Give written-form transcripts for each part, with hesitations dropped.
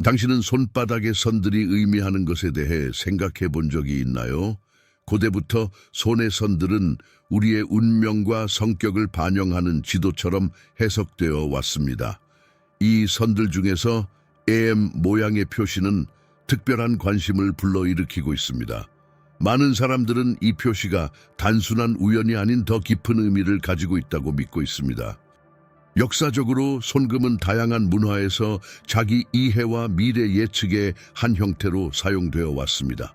당신은 손바닥의 선들이 의미하는 것에 대해 생각해 본 적이 있나요? 고대부터 손의 선들은 우리의 운명과 성격을 반영하는 지도처럼 해석되어 왔습니다. 이 선들 중에서 AM 모양의 표시는 특별한 관심을 불러일으키고 있습니다. 많은 사람들은 이 표시가 단순한 우연이 아닌 더 깊은 의미를 가지고 있다고 믿고 있습니다. 역사적으로 손금은 다양한 문화에서 자기 이해와 미래 예측의 한 형태로 사용되어 왔습니다.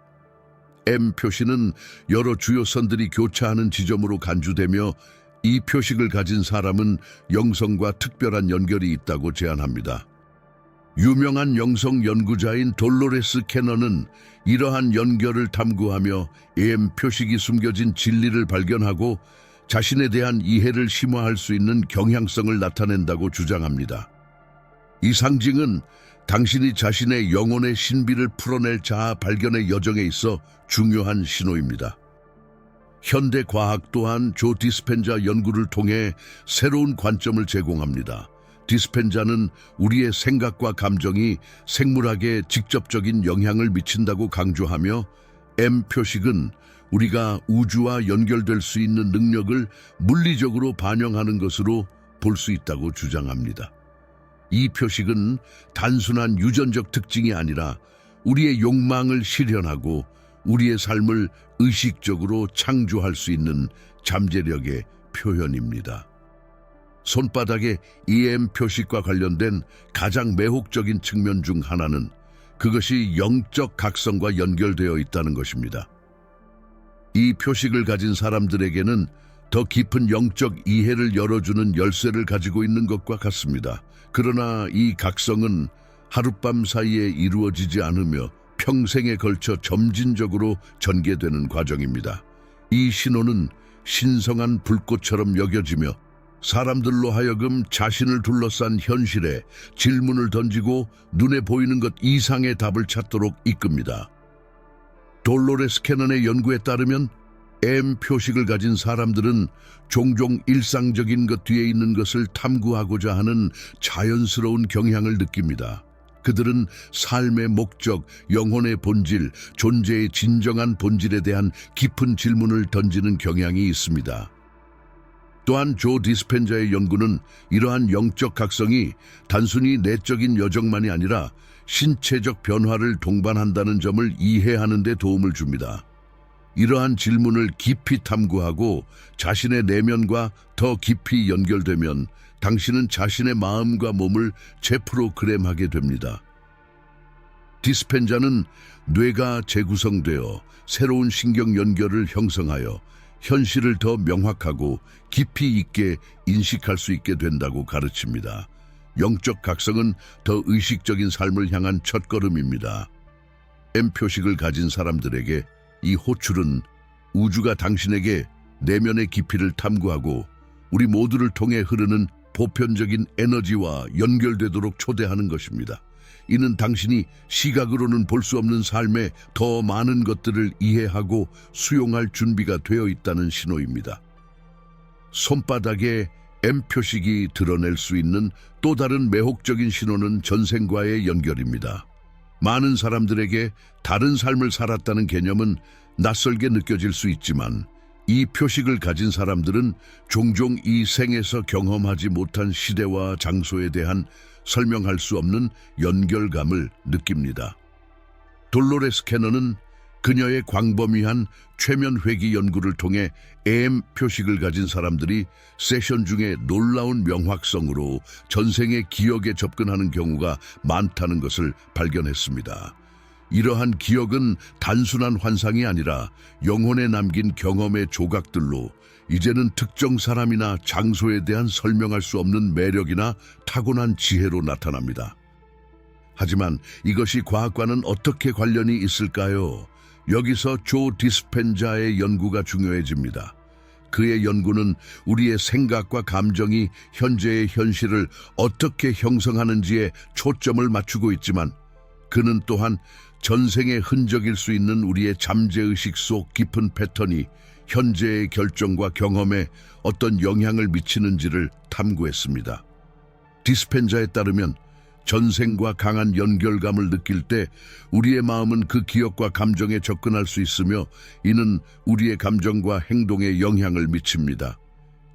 M 표시는 여러 주요 선들이 교차하는 지점으로 간주되며 이 표식을 가진 사람은 영성과 특별한 연결이 있다고 제안합니다. 유명한 영성 연구자인 돌로레스 캐넌은 이러한 연결을 탐구하며 M 표식이 숨겨진 진리를 발견하고 자신에 대한 이해를 심화할 수 있는 경향성을 나타낸다고 주장합니다. 이 상징은 당신이 자신의 영혼의 신비를 풀어낼 자아 발견의 여정에 있어 중요한 신호입니다. 현대 과학 또한 조 디스펜자 연구를 통해 새로운 관점을 제공합니다. 디스펜자는 우리의 생각과 감정이 생물학에 직접적인 영향을 미친다고 강조하며 M 표식은 우리가 우주와 연결될 수 있는 능력을 물리적으로 반영하는 것으로 볼 수 있다고 주장합니다. 이 표식은 단순한 유전적 특징이 아니라 우리의 욕망을 실현하고 우리의 삶을 의식적으로 창조할 수 있는 잠재력의 표현입니다. 손바닥의 EM 표식과 관련된 가장 매혹적인 측면 중 하나는 그것이 영적 각성과 연결되어 있다는 것입니다. 이 표식을 가진 사람들에게는 더 깊은 영적 이해를 열어주는 열쇠를 가지고 있는 것과 같습니다. 그러나 이 각성은 하룻밤 사이에 이루어지지 않으며 평생에 걸쳐 점진적으로 전개되는 과정입니다. 이 신호는 신성한 불꽃처럼 여겨지며 사람들로 하여금 자신을 둘러싼 현실에 질문을 던지고 눈에 보이는 것 이상의 답을 찾도록 이끕니다. 돌로레스 캐넌의 연구에 따르면 M 표식을 가진 사람들은 종종 일상적인 것 뒤에 있는 것을 탐구하고자 하는 자연스러운 경향을 느낍니다. 그들은 삶의 목적, 영혼의 본질, 존재의 진정한 본질에 대한 깊은 질문을 던지는 경향이 있습니다. 또한 조 디스펜자의 연구는 이러한 영적 각성이 단순히 내적인 여정만이 아니라 신체적 변화를 동반한다는 점을 이해하는 데 도움을 줍니다. 이러한 질문을 깊이 탐구하고 자신의 내면과 더 깊이 연결되면 당신은 자신의 마음과 몸을 재프로그램하게 됩니다. 디스펜자는 뇌가 재구성되어 새로운 신경 연결을 형성하여 현실을 더 명확하고 깊이 있게 인식할 수 있게 된다고 가르칩니다. 영적 각성은 더 의식적인 삶을 향한 첫걸음입니다. M 표식을 가진 사람들에게 이 호출은 우주가 당신에게 내면의 깊이를 탐구하고 우리 모두를 통해 흐르는 보편적인 에너지와 연결되도록 초대하는 것입니다. 이는 당신이 시각으로는 볼 수 없는 삶에 더 많은 것들을 이해하고 수용할 준비가 되어 있다는 신호입니다. 손바닥에 M 표식이 드러낼 수 있는 또 다른 매혹적인 신호는 전생과의 연결입니다. 많은 사람들에게 다른 삶을 살았다는 개념은 낯설게 느껴질 수 있지만 이 표식을 가진 사람들은 종종 이 생에서 경험하지 못한 시대와 장소에 대한 설명할 수 없는 연결감을 느낍니다. 돌로레스 캐넌은 그녀의 광범위한 최면 회귀 연구를 통해 AM 표식을 가진 사람들이 세션 중에 놀라운 명확성으로 전생의 기억에 접근하는 경우가 많다는 것을 발견했습니다. 이러한 기억은 단순한 환상이 아니라 영혼에 남긴 경험의 조각들로 이제는 특정 사람이나 장소에 대한 설명할 수 없는 매력이나 타고난 지혜로 나타납니다. 하지만 이것이 과학과는 어떻게 관련이 있을까요? 여기서 조 디스펜자의 연구가 중요해집니다. 그의 연구는 우리의 생각과 감정이 현재의 현실을 어떻게 형성하는지에 초점을 맞추고 있지만 그는 또한 전생의 흔적일 수 있는 우리의 잠재의식 속 깊은 패턴이 현재의 결정과 경험에 어떤 영향을 미치는지를 탐구했습니다. 디스펜자에 따르면 전생과 강한 연결감을 느낄 때 우리의 마음은 그 기억과 감정에 접근할 수 있으며 이는 우리의 감정과 행동에 영향을 미칩니다.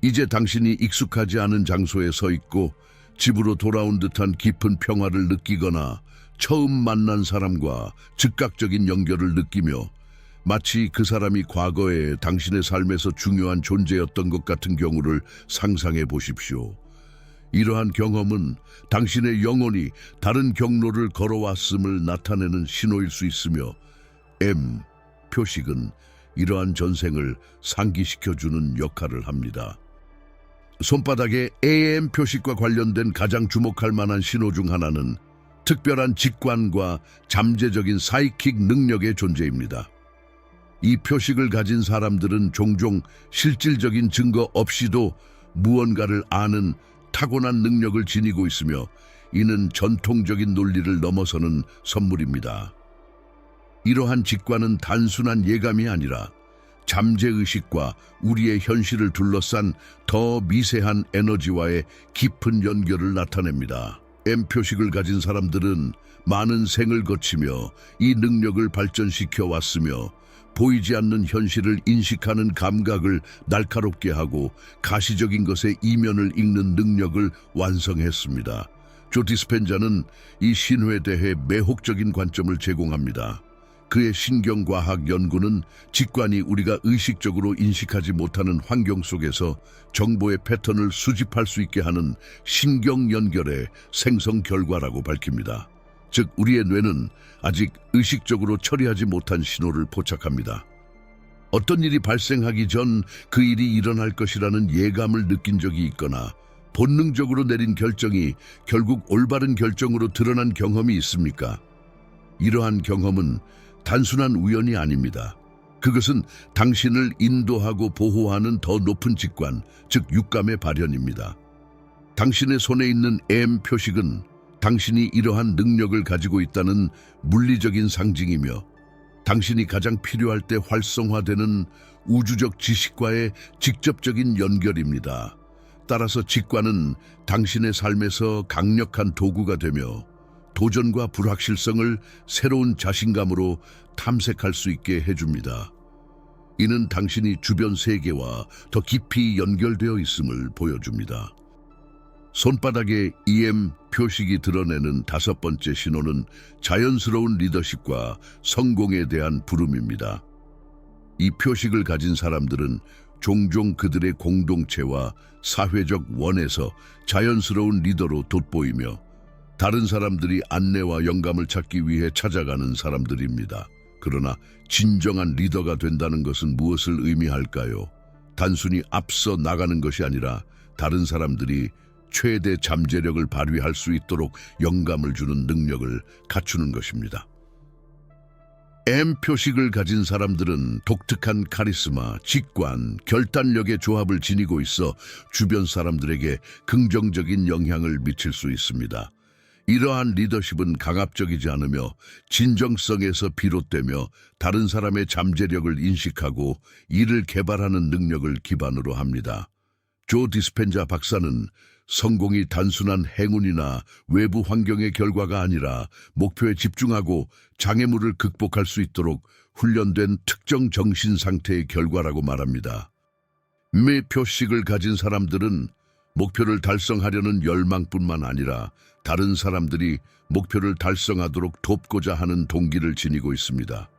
이제 당신이 익숙하지 않은 장소에 서 있고 집으로 돌아온 듯한 깊은 평화를 느끼거나 처음 만난 사람과 즉각적인 연결을 느끼며 마치 그 사람이 과거에 당신의 삶에서 중요한 존재였던 것 같은 경우를 상상해 보십시오. 이러한 경험은 당신의 영혼이 다른 경로를 걸어왔음을 나타내는 신호일 수 있으며 M 표식은 이러한 전생을 상기시켜주는 역할을 합니다. 손바닥의 AM 표식과 관련된 가장 주목할 만한 신호 중 하나는 특별한 직관과 잠재적인 사이킥 능력의 존재입니다. 이 표식을 가진 사람들은 종종 실질적인 증거 없이도 무언가를 아는 타고난 능력을 지니고 있으며 이는 전통적인 논리를 넘어서는 선물입니다. 이러한 직관은 단순한 예감이 아니라 잠재의식과 우리의 현실을 둘러싼 더 미세한 에너지와의 깊은 연결을 나타냅니다. M 표식을 가진 사람들은 많은 생을 거치며 이 능력을 발전시켜 왔으며 보이지 않는 현실을 인식하는 감각을 날카롭게 하고 가시적인 것의 이면을 읽는 능력을 완성했습니다. 조 디스펜자는 이 신호에 대해 매혹적인 관점을 제공합니다. 그의 신경과학 연구는 직관이 우리가 의식적으로 인식하지 못하는 환경 속에서 정보의 패턴을 수집할 수 있게 하는 신경 연결의 생성 결과라고 밝힙니다. 즉, 우리의 뇌는 아직 의식적으로 처리하지 못한 신호를 포착합니다. 어떤 일이 발생하기 전 그 일이 일어날 것이라는 예감을 느낀 적이 있거나 본능적으로 내린 결정이 결국 올바른 결정으로 드러난 경험이 있습니까? 이러한 경험은 단순한 우연이 아닙니다. 그것은 당신을 인도하고 보호하는 더 높은 직관, 즉 육감의 발현입니다. 당신의 손에 있는 M 표식은 당신이 이러한 능력을 가지고 있다는 물리적인 상징이며 당신이 가장 필요할 때 활성화되는 우주적 지식과의 직접적인 연결입니다. 따라서 직관은 당신의 삶에서 강력한 도구가 되며 도전과 불확실성을 새로운 자신감으로 탐색할 수 있게 해줍니다. 이는 당신이 주변 세계와 더 깊이 연결되어 있음을 보여줍니다. 손바닥에 EM 표식이 드러내는 다섯 번째 신호는 자연스러운 리더십과 성공에 대한 부름입니다. 이 표식을 가진 사람들은 종종 그들의 공동체와 사회적 원에서 자연스러운 리더로 돋보이며 다른 사람들이 안내와 영감을 찾기 위해 찾아가는 사람들입니다. 그러나 진정한 리더가 된다는 것은 무엇을 의미할까요? 단순히 앞서 나가는 것이 아니라 다른 사람들이 최대 잠재력을 발휘할 수 있도록 영감을 주는 능력을 갖추는 것입니다. M 표식을 가진 사람들은 독특한 카리스마, 직관, 결단력의 조합을 지니고 있어 주변 사람들에게 긍정적인 영향을 미칠 수 있습니다. 이러한 리더십은 강압적이지 않으며 진정성에서 비롯되며 다른 사람의 잠재력을 인식하고 이를 개발하는 능력을 기반으로 합니다. 조 디스펜자 박사는 성공이 단순한 행운이나 외부 환경의 결과가 아니라 목표에 집중하고 장애물을 극복할 수 있도록 훈련된 특정 정신 상태의 결과라고 말합니다. M 표식을 가진 사람들은 목표를 달성하려는 열망뿐만 아니라 다른 사람들이 목표를 달성하도록 돕고자 하는 동기를 지니고 있습니다.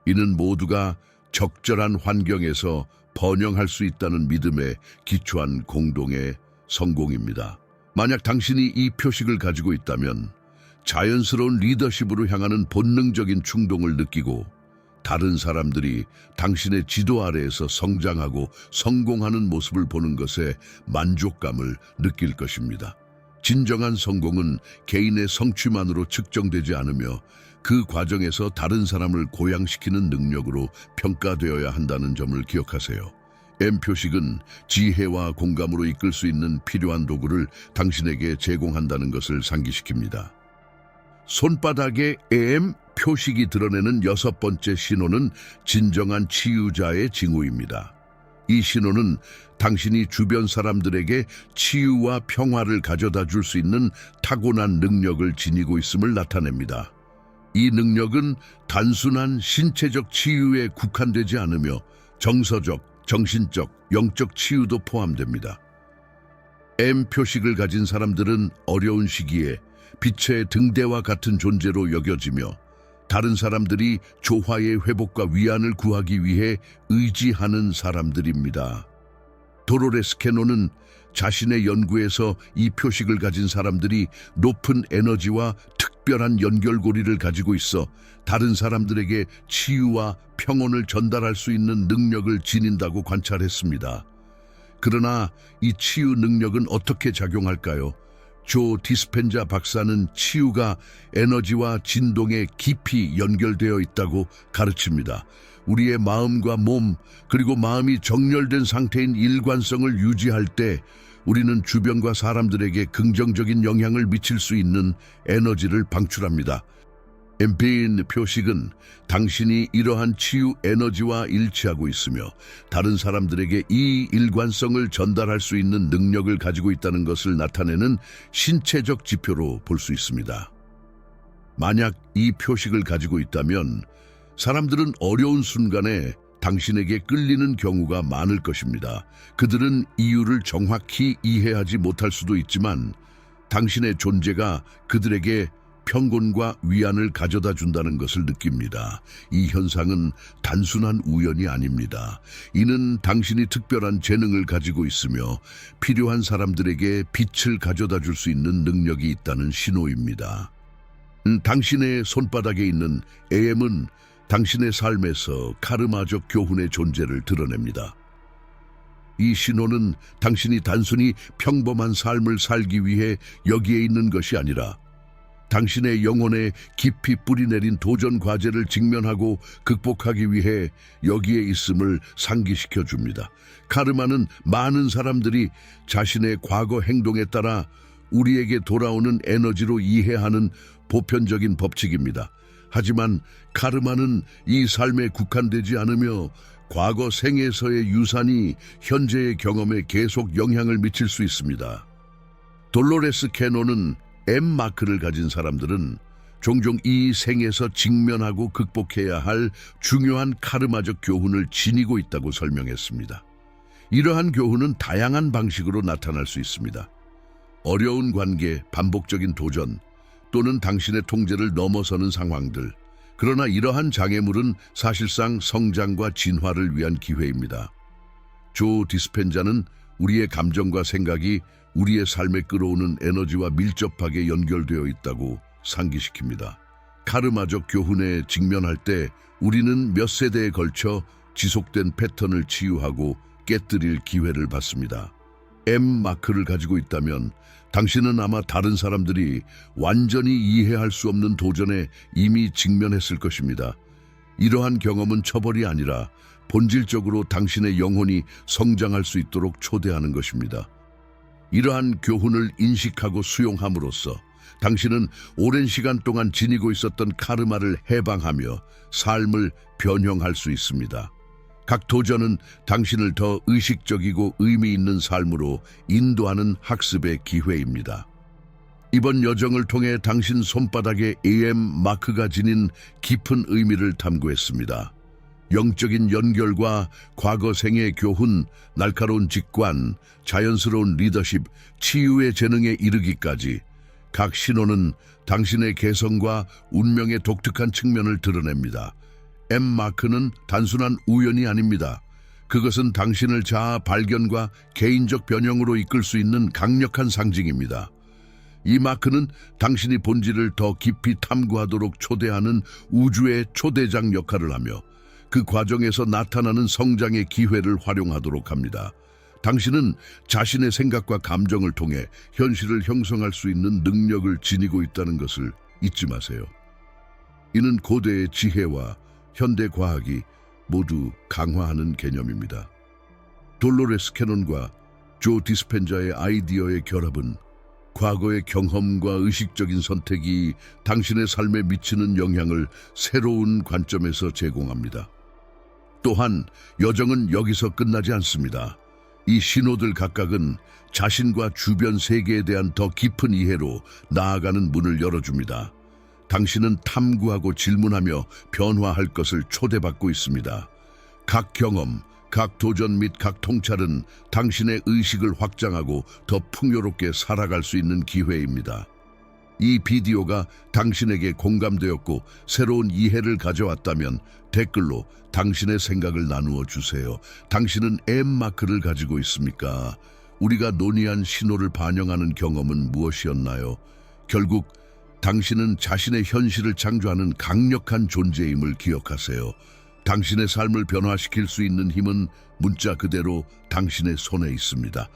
이는 모두가 적절한 환경에서 번영할 수 있다는 믿음에 기초한 공동의 성공입니다. 만약 당신이 이 표식을 가지고 있다면 자연스러운 리더십으로 향하는 본능적인 충동을 느끼고 다른 사람들이 당신의 지도 아래에서 성장하고 성공하는 모습을 보는 것에 만족감을 느낄 것입니다. 진정한 성공은 개인의 성취만으로 측정되지 않으며 그 과정에서 다른 사람을 고양시키는 능력으로 평가되어야 한다는 점을 기억하세요. M 표식은 지혜와 공감으로 이끌 수 있는 필요한 도구를 당신에게 제공한다는 것을 상기시킵니다. 손바닥에 M 표식이 드러내는 여섯 번째 신호는 진정한 치유자의 징후입니다. 이 신호는 당신이 주변 사람들에게 치유와 평화를 가져다 줄 수 있는 타고난 능력을 지니고 있음을 나타냅니다. 이 능력은 단순한 신체적 치유에 국한되지 않으며 정서적, 정신적, 영적 치유도 포함됩니다. M 표식을 가진 사람들은 어려운 시기에 빛의 등대와 같은 존재로 여겨지며 다른 사람들이 조화의 회복과 위안을 구하기 위해 의지하는 사람들입니다. 도로레스 캐논은 자신의 연구에서 이 표식을 가진 사람들이 높은 에너지와 특별한 연결고리를 가지고 있어 다른 사람들에게 치유와 평온을 전달할 수 있는 능력을 지닌다고 관찰했습니다. 그러나 이 치유 능력은 어떻게 작용할까요? 조 디스펜자 박사는 치유가 에너지와 진동에 깊이 연결되어 있다고 가르칩니다. 우리의 마음과 몸, 그리고 마음이 정렬된 상태인 일관성을 유지할 때 우리는 주변과 사람들에게 긍정적인 영향을 미칠 수 있는 에너지를 방출합니다. 엠페인 표식은 당신이 이러한 치유 에너지와 일치하고 있으며 다른 사람들에게 이 일관성을 전달할 수 있는 능력을 가지고 있다는 것을 나타내는 신체적 지표로 볼 수 있습니다. 만약 이 표식을 가지고 있다면 사람들은 어려운 순간에 당신에게 끌리는 경우가 많을 것입니다. 그들은 이유를 정확히 이해하지 못할 수도 있지만 당신의 존재가 그들에게 평온과 위안을 가져다 준다는 것을 느낍니다. 이 현상은 단순한 우연이 아닙니다. 이는 당신이 특별한 재능을 가지고 있으며 필요한 사람들에게 빛을 가져다 줄 수 있는 능력이 있다는 신호입니다. 당신의 손바닥에 있는 AM은 당신의 삶에서 카르마적 교훈의 존재를 드러냅니다. 이 신호는 당신이 단순히 평범한 삶을 살기 위해 여기에 있는 것이 아니라 당신의 영혼에 깊이 뿌리내린 도전 과제를 직면하고 극복하기 위해 여기에 있음을 상기시켜 줍니다. 카르마는 많은 사람들이 자신의 과거 행동에 따라 우리에게 돌아오는 에너지로 이해하는 보편적인 법칙입니다. 하지만 카르마는 이 삶에 국한되지 않으며 과거 생에서의 유산이 현재의 경험에 계속 영향을 미칠 수 있습니다. 돌로레스 캐논은 M 마크를 가진 사람들은 종종 이 생에서 직면하고 극복해야 할 중요한 카르마적 교훈을 지니고 있다고 설명했습니다. 이러한 교훈은 다양한 방식으로 나타날 수 있습니다. 어려운 관계, 반복적인 도전, 또는 당신의 통제를 넘어서는 상황들. 그러나 이러한 장애물은 사실상 성장과 진화를 위한 기회입니다. 조 디스펜자는 우리의 감정과 생각이 우리의 삶에 끌어오는 에너지와 밀접하게 연결되어 있다고 상기시킵니다. 카르마적 교훈에 직면할 때 우리는 몇 세대에 걸쳐 지속된 패턴을 치유하고 깨뜨릴 기회를 받습니다. M 마크를 가지고 있다면 당신은 아마 다른 사람들이 완전히 이해할 수 없는 도전에 이미 직면했을 것입니다. 이러한 경험은 처벌이 아니라 본질적으로 당신의 영혼이 성장할 수 있도록 초대하는 것입니다. 이러한 교훈을 인식하고 수용함으로써 당신은 오랜 시간 동안 지니고 있었던 카르마를 해방하며 삶을 변형할 수 있습니다. 각 도전은 당신을 더 의식적이고 의미 있는 삶으로 인도하는 학습의 기회입니다. 이번 여정을 통해 당신 손바닥에 AM 마크가 지닌 깊은 의미를 탐구했습니다. 영적인 연결과 과거 생의 교훈, 날카로운 직관, 자연스러운 리더십, 치유의 재능에 이르기까지 각 신호는 당신의 개성과 운명의 독특한 측면을 드러냅니다. M 마크는 단순한 우연이 아닙니다. 그것은 당신을 자아 발견과 개인적 변형으로 이끌 수 있는 강력한 상징입니다. 이 마크는 당신이 본질을 더 깊이 탐구하도록 초대하는 우주의 초대장 역할을 하며 그 과정에서 나타나는 성장의 기회를 활용하도록 합니다. 당신은 자신의 생각과 감정을 통해 현실을 형성할 수 있는 능력을 지니고 있다는 것을 잊지 마세요. 이는 고대의 지혜와 현대 과학이 모두 강화하는 개념입니다. 돌로레스 캐논과 조 디스펜자의 아이디어의 결합은 과거의 경험과 의식적인 선택이 당신의 삶에 미치는 영향을 새로운 관점에서 제공합니다. 또한 여정은 여기서 끝나지 않습니다. 이 신호들 각각은 자신과 주변 세계에 대한 더 깊은 이해로 나아가는 문을 열어줍니다. 당신은 탐구하고 질문하며 변화할 것을 초대받고 있습니다. 각 경험, 각 도전 및 각 통찰은 당신의 의식을 확장하고 더 풍요롭게 살아갈 수 있는 기회입니다. 이 비디오가 당신에게 공감되었고 새로운 이해를 가져왔다면 댓글로 당신의 생각을 나누어 주세요. 당신은 M마크를 가지고 있습니까? 우리가 논의한 신호를 반영하는 경험은 무엇이었나요? 결국 당신은 자신의 현실을 창조하는 강력한 존재임을 기억하세요. 당신의 삶을 변화시킬 수 있는 힘은 문자 그대로 당신의 손에 있습니다.